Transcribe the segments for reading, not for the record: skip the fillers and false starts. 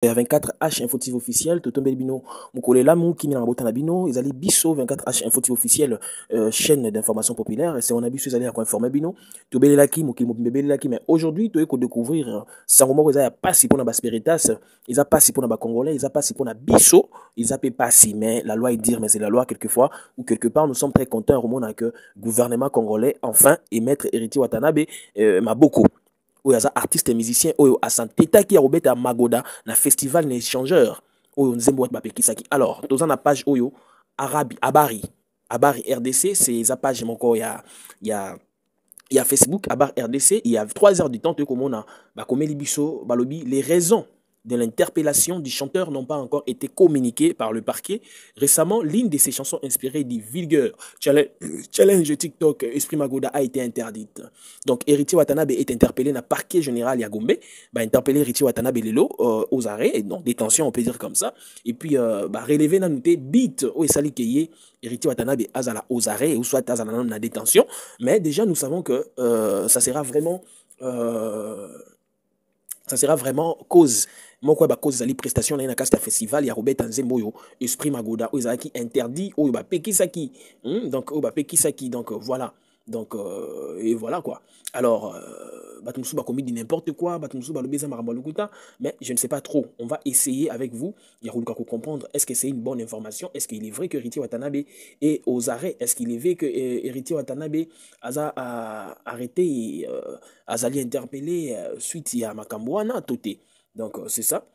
24H Infotive officiel, Totombel Bino, Mukole Lamu, Kimi Nabotana Bino, ils allaient Bisso 24H Infotive officiel, chaîne d'information populaire, et c'est on a bis, ils allaient à informer Bino, Tobele Laki, Mukile Laki, mais aujourd'hui, tu es découvrir, Sangomo, ils a pas si pour na Basperitas, ils a pas si pour na Congolais, ils a pas si pour na Bisso, ils a pas si, mais la loi est dire, mais c'est la loi quelquefois, ou quelque part, nous sommes très contents au monde que le gouvernement congolais, enfin, et maître Héritier Watanabe, Maboko. Oyo aza artiste et musicien oyo asanteta ki ya Magoda na festival na échangeur oyo nzembo wat bapekisaki. Alors toza na page oyo Arabi Abari RDC, c'est za page moko ya Facebook Abari RDC. Il y a 3 heures du temps comme on a bakomeli biso balobi les raisons de l'interpellation du chanteur n'ont pas encore été communiquées par le parquet. Récemment, l'une de ses chansons inspirées du vulgaire challenge TikTok Esprit Magoda a été interdite. Donc, Héritier Watanabe est interpellé dans le parquet général Yagombe. Interpellé Héritier Watanabe Lelo aux arrêts, donc détention, on peut dire comme ça. Et puis, relevé dans noté bit où est sali keye Héritier Watanabe azala aux arrêts ou soit azala dans la détention. Mais déjà, nous savons que ça sera vraiment cause moko ba cause zali prestation na kasta festival ya Robert Nzembo yo Esprit Magoda oyo qui interdit oyo ba pekisaki donc oyo ba pekisaki donc voilà donc et voilà quoi. Alors batumusu ba commis n'importe quoi, batumusu ba lobeza maramba lokuta, mais je ne sais pas trop. On va essayer avec vous ya ko comprendre est-ce que c'est une bonne information, est-ce qu'il est vrai que Héritier Watanabe est aux arrêts, est-ce qu'il est vrai que Héritier Watanabe a arrêté azali interpellé suite à Makambouana Toté. Donc c'est ça.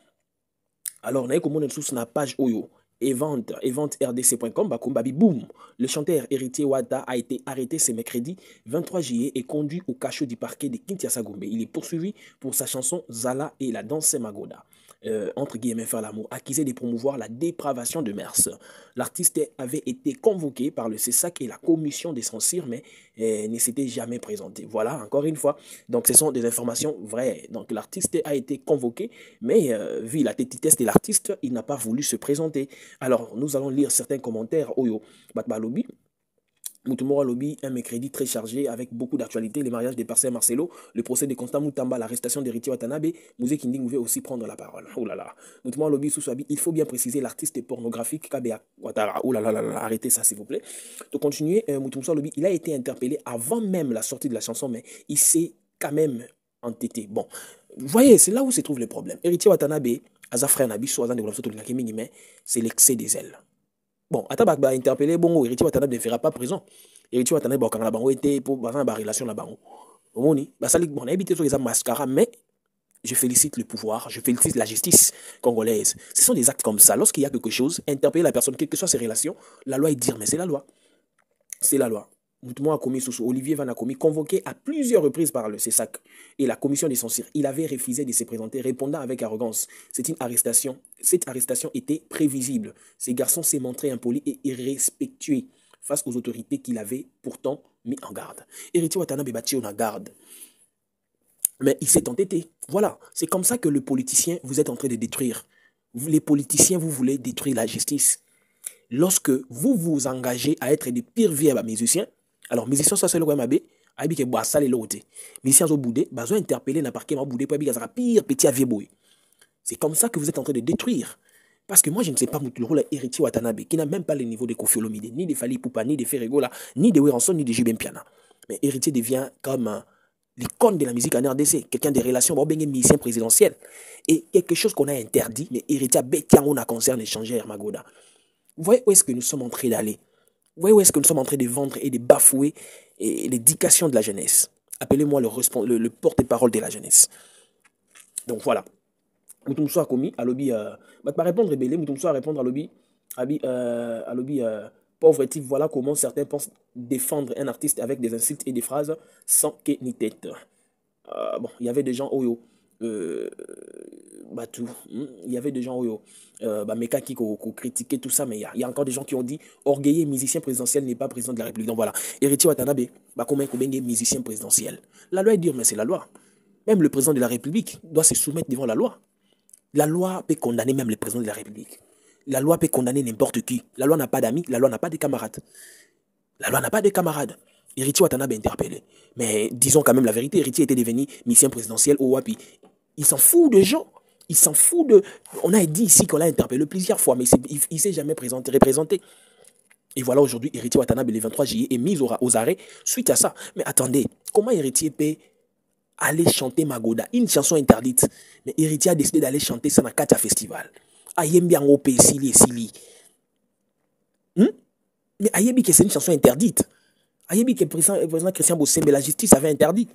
Alors, on a comme on a page Oyo, eventrdc.com, bakumbabi boum. Le chanteur Héritier Wata a été arrêté ce mercredi 23 juillet et conduit au cachot du parquet de Kinshasa Gombe. Il est poursuivi pour sa chanson Zala et la danse Magoda. Entre guillemets faire l'amour, accusé de promouvoir la dépravation de mœurs. L'artiste avait été convoqué par le CESAC et la commission des censures, mais ne s'était jamais présenté. Voilà, encore une fois. Donc, ce sont des informations vraies. Donc, l'artiste a été convoqué, mais vu la tétitesse de l'artiste, il n'a pas voulu se présenter. Alors, nous allons lire certains commentaires. Oyo, Batbalobi. Moutoumora Lobby, un mercredi très chargé avec beaucoup d'actualités, les mariages des Parcels Marcelo, le procès de Constant Moutamba, l'arrestation d'Héritier Watanabe, Mouzé Kinding pouvait aussi prendre la parole. Oh là là. Moutoumora Lobby, Souswabi, il faut bien préciser l'artiste pornographique Kabea Ouattara. Oh là là là là, arrêtez ça s'il vous plaît. Pour continuer, Moutoumora Lobby, il a été interpellé avant même la sortie de la chanson, mais il s'est quand même entêté. Bon, vous voyez, c'est là où se trouve le problème. Héritier Watanabe, Azafre Nabiso, Azan de mais c'est l'excès des ailes. Bon, Atabak va interpeller, bon, Héritier Watanabe ne fera pas prison. Héritier Watanabe, bon, quand la banque était pour la relation la banque. Bon, ça bon, on a évité tous les mascaras, mais je félicite le pouvoir, je félicite la justice congolaise. Ce sont des actes comme ça. Lorsqu'il y a quelque chose, interpeller la personne, quelles que soient ses relations, la loi est dire, mais c'est la loi. C'est la loi. Moutoumou a commis Olivier Van a commis, convoqué à plusieurs reprises par le CESAC et la commission des censures. Il avait refusé de se présenter, répondant avec arrogance. C'est une arrestation. Cette arrestation était prévisible. Ces garçons s'est montré impolis et irrespectueux face aux autorités qu'il avait pourtant mis en garde. Héritier Watanabe bâti en garde. Mais il s'est entêté. Voilà. C'est comme ça que le politicien, vous êtes en train de détruire. Les politiciens, vous voulez détruire la justice. Lorsque vous vous engagez à être des pires vieux musiciens, alors musiciens ça c'est le Wemabe, abi ke boa sale lote. Musiciens au boudé, bazo interpeller na parquet ma boudé pour abi gazara pire petit vieux boy. C'est comme ça que vous êtes en train de détruire. Parce que moi je ne sais pas le rôle Héritier Watanabe qui n'a même pas le niveau de Koffi Olomide, ni de Fally Ipupa, ni de Ferregola, ni de Weranson, ni de Jibem Piana. Mais Héritier devient comme l'icône de la musique en RDC, quelqu'un des relations, bon, ben, musicien présidentiel. Et quelque chose qu'on a interdit, mais Héritier Betian on a concerne échangeur Magoda. Vous voyez où est-ce que nous sommes en train d'aller? Vous voyez où est-ce que nous sommes en train de vendre et de bafouer l'éducation de la jeunesse? Appelez-moi le porte-parole de la jeunesse. Donc voilà. Moutoumso a commis, à lobby, pas répondre rébellé, Moutoumso a répondre à lobby, pauvre type, voilà comment certains pensent défendre un artiste avec des insultes et des phrases sans queue ni tête. Bon, il y avait des gens, tout. Il y avait des gens Meka qui critiquaient tout ça, mais il y a encore des gens qui ont dit orgueilleux musicien présidentiel n'est pas président de la République. Donc voilà, Héritier Watanabe, comment musicien présidentiel. La loi est dure, mais c'est la loi. Même le président de la République doit se soumettre devant la loi. La loi peut condamner même le président de la République. La loi peut condamner n'importe qui. La loi n'a pas d'amis, la loi n'a pas de camarades. La loi n'a pas de camarades. Héritier Watanabe est interpellé. Mais disons quand même la vérité, Héritier était devenu musicien présidentiel au Wapi. Il s'en fout des gens. Il s'en fout de... On a dit ici qu'on l'a interpellé plusieurs fois, mais il ne s'est jamais représenté. Et voilà, aujourd'hui, Héritier Watanabe, le 23 juillet, est mis aux arrêts suite à ça. Mais attendez, comment Héritier peut aller chanter Magoda, une chanson interdite? Mais Héritier a décidé d'aller chanter ça dans le festival. Ayembi en OP, Sili. Mais Ayebi, que c'est une chanson interdite. Ayebi, que le président Christian Bossembe, la justice avait interdit.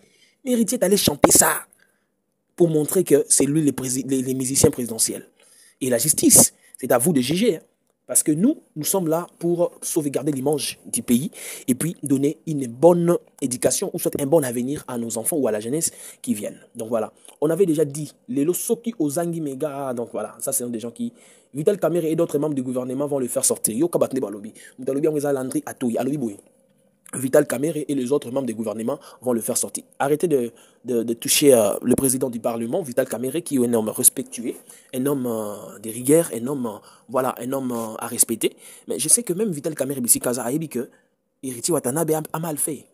Mais Héritier est allé chanter ça pour montrer que c'est lui les musiciens présidentiels. Et la justice, c'est à vous de juger. Hein. Parce que nous sommes là pour sauvegarder l'image du pays et puis donner une bonne éducation ou soit un bon avenir à nos enfants ou à la jeunesse qui viennent. Donc voilà, on avait déjà dit, les Soki Ozangi Mega, donc voilà, ça c'est des gens qui... Vital Kamerhe et d'autres membres du gouvernement vont le faire sortir. Yo Kabatne Balobi, Mutalobi Angeza Landry Atoui, Alobi Boui. Vital Kamerhe et les autres membres du gouvernement vont le faire sortir. Arrêtez de toucher le président du Parlement, Vital Kamerhe, qui est un homme respectueux, un homme de rigueur, un homme, un homme à respecter. Mais je sais que même Vital Kamerhe, ici, Kaza a dit que Héritier Watanabe a mal fait.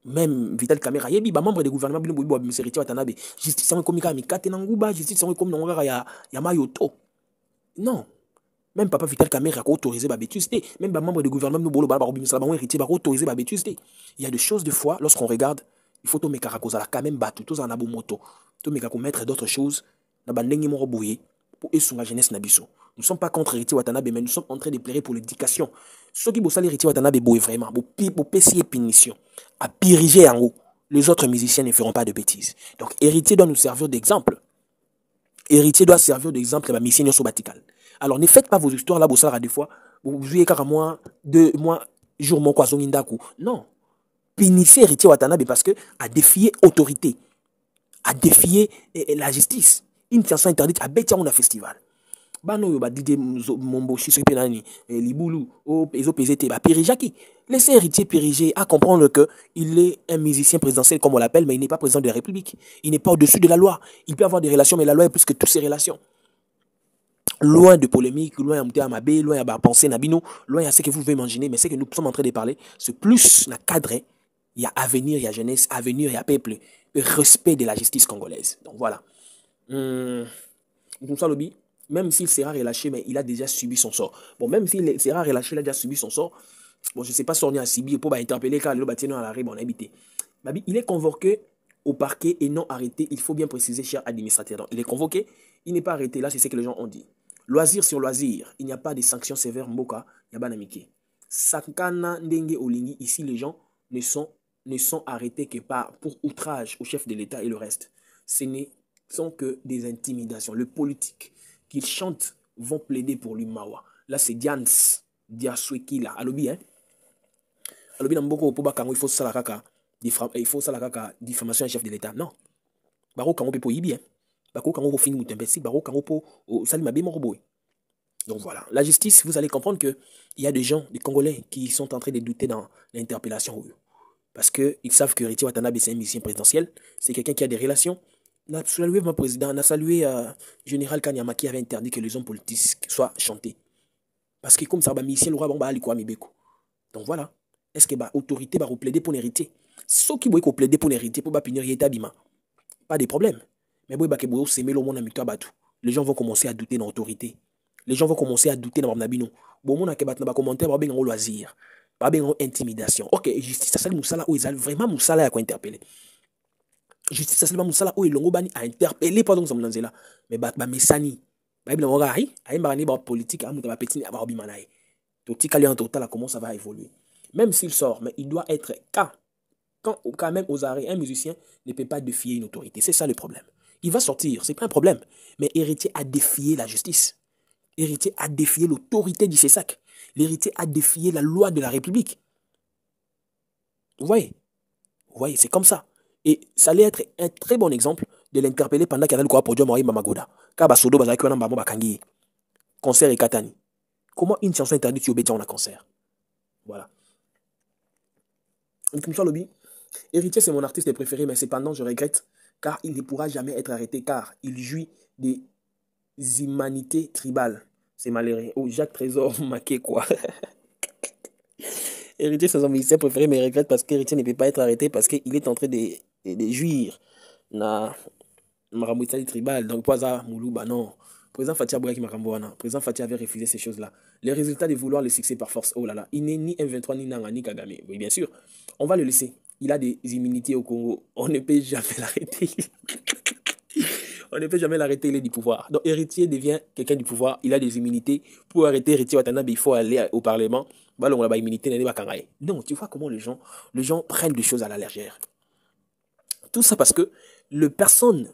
Même Vital Kamerhe, il y a membre du gouvernement, M. Héritier Watanabe, justice, c'est comme Katenangouba, justice, c'est comme Yamayoto. Non. Même papa Vital Kamerhe a autorisé la bêtise. Même les membres du gouvernement nous bolo héritier autorisé la bêtise. Il y a des choses de fois lorsqu'on regarde, il faut tout mettre quand même battu tous en abomoto. Tout mettre d'autres choses na bandengi moro boye pour esunga jeunesse nabiso. Nous ne sommes pas contre Héritier Watanabe, mais nous sommes en train de plaider pour l'éducation. Ceux qui bossent Héritier Watanabe boye vraiment, pour pécier punition, à piriger en haut. Les autres musiciens ne feront pas de bêtises. Donc Héritier doit nous servir d'exemple. Héritier doit servir d'exemple à la mission sabbatical. Alors, ne faites pas vos histoires là, bossara des fois. Vous jouez car à moi, 2 mois, jour, mon kwazon indaku. Non. Punissez Héritier Watanabe parce que a défié autorité, a défié la justice. Une chanson interdite à Betia on a festival. Bano yo ba dide mombo shiso penani libulu o ezo PZT ba Périjaki. Laissez Héritier Périger à comprendre que il est un musicien présidentiel comme on l'appelle, mais il n'est pas président de la République. Il n'est pas au-dessus de la loi. Il peut avoir des relations, mais la loi est plus que toutes ces relations. Loin de polémique, loin de Amabé, loin de penser Nabino, loin de ce que vous pouvez imaginer, mais ce que nous sommes en train de parler, c'est plus la cadre, il y a avenir, il y a jeunesse, avenir, il y a peuple, le respect de la justice congolaise. Donc voilà. Même s'il sera relâché, mais il a déjà subi son sort. Bon, même s'il sera relâché, il a déjà subi son sort. Bon, je ne sais pas si on est à Sibi pour interpeller car le bâtiment à l'arrêt, bon, on a habité. Il est convoqué au parquet et non arrêté. Il faut bien préciser, cher administrateur. Donc, il est convoqué, il n'est pas arrêté. Là, c'est ce que les gens ont dit. Loisir sur loisir, il n'y a pas de sanctions sévères, Mboka, Yabanamike. Sakana Ndenge Olingi, ici les gens ne sont arrêtés que pour outrage au chef de l'État et le reste. Ce ne sont que des intimidations. Le politique qu'ils chantent vont plaider pour l'Umawa. Là, c'est Dians, Diasweki là. Alobi, hein? Alobi, Namboko, Pobakango, il faut ça la caca, diffamation à chef de l'État. Non. Baro Kango Pepo Yibi, hein? Donc voilà, la justice, vous allez comprendre qu'il y a des gens, des Congolais, qui sont en train de douter dans l'interpellation. Parce qu'ils savent que Héritier Watanabe, c'est un musicien présidentiel, c'est quelqu'un qui a des relations. On a salué mon président, on a salué Général Kanyama qui avait interdit que les hommes politiques soient chantés. Parce que comme ça, musicien, le roi, donc voilà, est-ce que l'autorité va plaider pour l'héritier? Ceux qui vont plaider pour l'héritier, pour punir l'État, pas de problème. Mais les gens vont commencer à douter de l'autorité. Les gens vont commencer à douter de l'abnabino. Bon, on a commentaire, on va loisir, pas bien intimidation. Ok, justice, ça c'est Moussala où ils ont vraiment Moussala à quoi interpeller. Justice, ça c'est Moussala où ils l'ont a interpellé pendant que ça me là. Mais Messani, Bible on va aïe marani politique, à mouta petit à bimanaï. Tout en total, comment ça va évoluer. Même s'il sort, mais il doit être quand même aux arrêts, un musicien ne peut pas défier une autorité. C'est ça le problème. Il va sortir, c'est pas un problème. Mais Héritier a défié la justice. Héritier a défié l'autorité du CESAC. L'héritier a défié la loi de la République. Vous voyez, c'est comme ça. Et ça allait être un très bon exemple de l'interpeller pendant qu'il y a le quoi pour Dieu Moïse Mamagoda. Kabasodo Bazaki Wanamba Bakangi. Concert et Katani. Comment une chanson interdite tu obéis en un concert? Voilà. Héritier, c'est mon artiste préféré, mais cependant, je regrette car il ne pourra jamais être arrêté car il jouit des humanités tribales. C'est malheureux. Oh, Jacques Trésor, maqué quoi. Héritier, c'est son musicien préféré, mais il regrette parce qu'Héritier ne peut pas être arrêté parce qu'il est en train de jouir Marambo Itali tribal, donc Poisa Moulouba, non. Président Fatih Abouyaki Maramboana. Président Fatih avait refusé ces choses-là. Les résultats de vouloir le succès par force, oh là là, il n'est ni M23 ni Nanga ni Kagame. Oui, bien sûr. On va le laisser. Il a des immunités au Congo. On ne peut jamais l'arrêter. On ne peut jamais l'arrêter, il est du pouvoir. Donc, héritier devient quelqu'un du pouvoir, il a des immunités. Pour arrêter héritier Watanabe, il faut aller au Parlement. Bah, on a pas immunité, non, tu vois comment les gens prennent des choses à la légère. Tout ça parce que le personne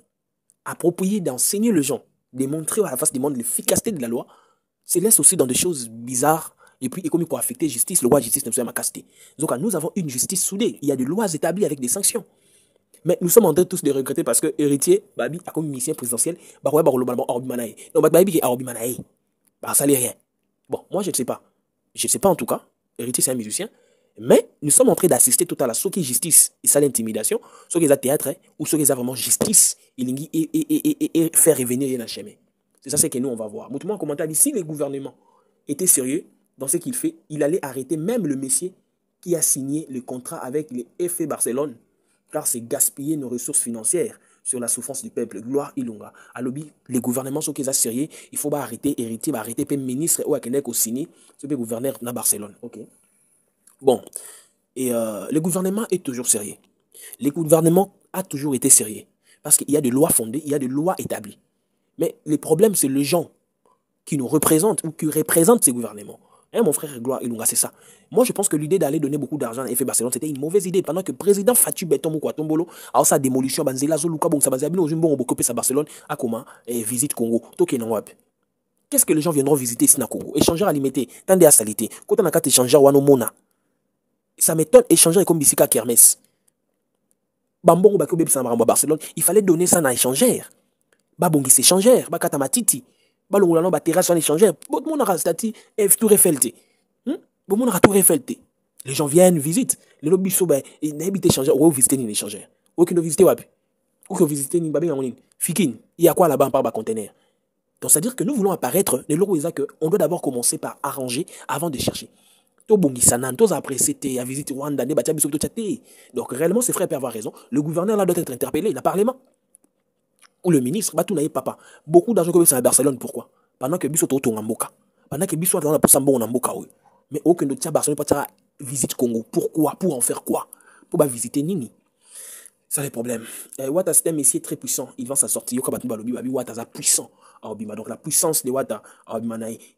approprié d'enseigner les gens, de montrer à la face du monde l'efficacité de la loi, se laisse aussi dans des choses bizarres. Et puis, comme il faut affecter justice, le roi de justice ne peut pas casté. Donc, nous avons une justice soudée. Il y a des lois établies avec des sanctions. Mais nous sommes en train tous de regretter parce que héritier, Babi, a comme mission présidentielle, bah ouais, bah globalement, Arabi Manaï. Non, bah Babi est Arabi Manaï. Bah ça n'est rien. Bon, moi je ne sais pas. Je ne sais pas en tout cas. Héritier, c'est un musicien. Mais nous sommes en train d'assister tout à la ce qui est justice et ça l'intimidation, ce qui est théâtre, ou ce qui est vraiment justice, et faire revenir rien à chemin. C'est ça, c'est que nous on va voir. Moutouma en commentaire dit si le gouvernement était sérieux dans ce qu'il fait, il allait arrêter même le messier qui a signé le contrat avec les FC Barcelone, car c'est gaspiller nos ressources financières sur la souffrance du peuple. Gloire Ilunga. À l'objet, les gouvernements sont qu'ils ont sérieux, il faut pas arrêter, héritier, arrêter, puis ministre ou à Québec au signé, ce que gouverneur dans Barcelone. Ok. Bon, et le gouvernement est toujours sérieux. Le gouvernement a toujours été sérieux. Parce qu'il y a des lois fondées, il y a des lois établies. Mais le problème, c'est les gens qui nous représentent ou qui représentent ces gouvernements. Hein, mon frère Gloire Ilunga, c'est ça. Moi, je pense que l'idée d'aller donner beaucoup d'argent à l'effet Barcelone, c'était une mauvaise idée. Pendant que le président Fatou Beton Moukouatombolo, a sa démolition, Banzela Zoluka, bon, ça va bien, on va couper sa Barcelone, à comment, visite Congo, Toké Nangwap. Qu'est-ce que les gens viendront visiter ici dans Congo? Échangeur à limiter, tendez à salité. Quand on a qu'à échanger à Mona. Ça m'étonne, échanger comme Bissika Kermès. Bambon ou Barcelone, il fallait donner ça à échangère. Babongi c'est échangère, Bakata Matiti. Balongolano ba terrasse en échangère. Bon monde a stati Tour Eiffel. Bon monde a Tour Eiffel. Les gens viennent, visitent. Les lobbies sont ben n'habite échangère ou visiter une échangère. Ou qui ne visiter wapi. Ou qui visiter une babé ngamonin. Fikin, il y a quoi là-bas par bas conteneur. Donc c'est à dire que nous voulons apparaître les logos que on doit d'abord commencer par arranger avant de chercher. Après c'était à visiter Rwanda, donc réellement ses frères peuvent avoir raison. Le gouverneur là doit être interpellé, il a parlement. Ou le ministre, bah tout n'a papa. Beaucoup d'argent que c'est à Barcelone, pourquoi? Pendant que Bissot est en Mboka. Pendant que Bissot est dans la Poussambo en Mboka, oui. Mais aucun autre Barcelone pas visite Congo. Pourquoi? Pour en faire quoi? Pour pas visiter Nini. C'est le problème. Ouattara, c'est un messier très puissant. Il va s'en sortir. Ouattara, puissant. Donc la puissance de Ouattara,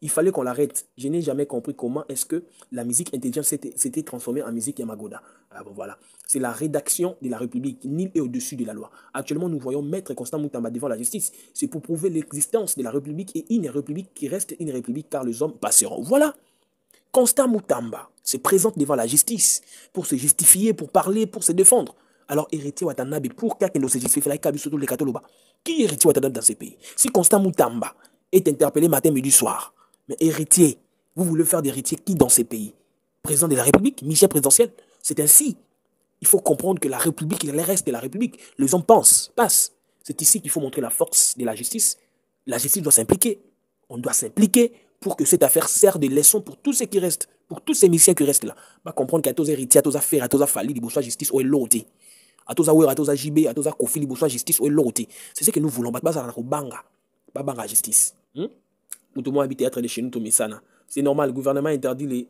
il fallait qu'on l'arrête. Je n'ai jamais compris comment est-ce que la musique intelligente s'était transformée en musique Yamagoda. Bon, voilà. C'est la rédaction de la République. Nul est au-dessus de la loi. Actuellement, nous voyons Maître Constant Moutamba devant la justice. C'est pour prouver l'existence de la République et une République qui reste une République car les hommes passeront. Voilà. Constant Moutamba se présente devant la justice pour se justifier, pour parler, pour se défendre. Alors, héritier Watanabe, pour quelqu'un de se justifier, qui est héritier Watanabe dans ces pays? Si Constant Moutamba est interpellé matin, midi, soir, mais héritier, vous voulez faire d'héritier qui dans ces pays? Président de la République, mission présidentielle, c'est ainsi. Il faut comprendre que la République et le reste de la République, les hommes pensent, passent. C'est ici qu'il faut montrer la force de la justice. La justice doit s'impliquer. On doit s'impliquer pour que cette affaire serve de leçon pour tous ceux qui restent, pour tous ces missions qui restent là. On va comprendre qu'il y a tous héritiers, à tous affaires, à tous affalés, des bourgeois justice ou l'autre. À tous à tous JB, à tous Kofi, les bourgeois justice ou l'autre. C'est ce que nous voulons. Pas banga justice. Nous devons habiter être de chez nous, c'est normal, le gouvernement interdit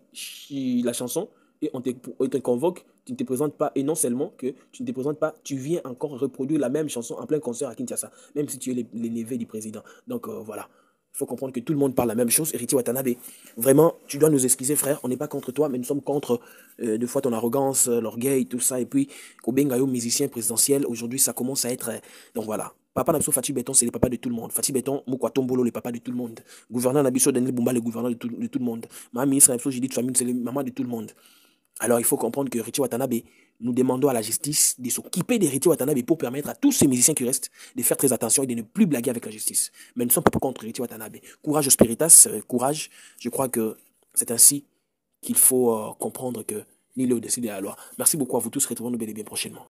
la chanson et on te convoque, tu ne te présentes pas. Et non seulement que tu ne te présentes pas, tu viens encore reproduire la même chanson en plein concert à Kinshasa, même si tu es l'élevé du président. Donc voilà. Il faut comprendre que tout le monde parle la même chose. Héritier Watanabe, vraiment, tu dois nous excuser, frère. On n'est pas contre toi, mais nous sommes contre, deux fois, ton arrogance, l'orgueil, tout ça. Et puis, Kobengayo, musicien présidentiel, aujourd'hui, ça commence à être. Donc voilà. Papa Nabso Fatih Beton, c'est le papa de tout le monde. Fatih Beton, Moukouatombolo, le papa de tout le monde. Gouverneur Nabiso Daniel Bumba, le gouverneur de tout le monde. Ma ministre Nabso Judith Famine, c'est le maman de tout le monde. Alors, il faut comprendre que Héritier Watanabe, nous demandons à la justice de s'occuper d'Héritier Watanabe pour permettre à tous ces musiciens qui restent de faire très attention et de ne plus blaguer avec la justice. Mais nous ne sommes pas contre Héritier Watanabe. Courage au Spiritas, courage. Je crois que c'est ainsi qu'il faut comprendre que nul est au-dessus de la loi. Merci beaucoup à vous tous. Retrouvons-nous bel et bien prochainement.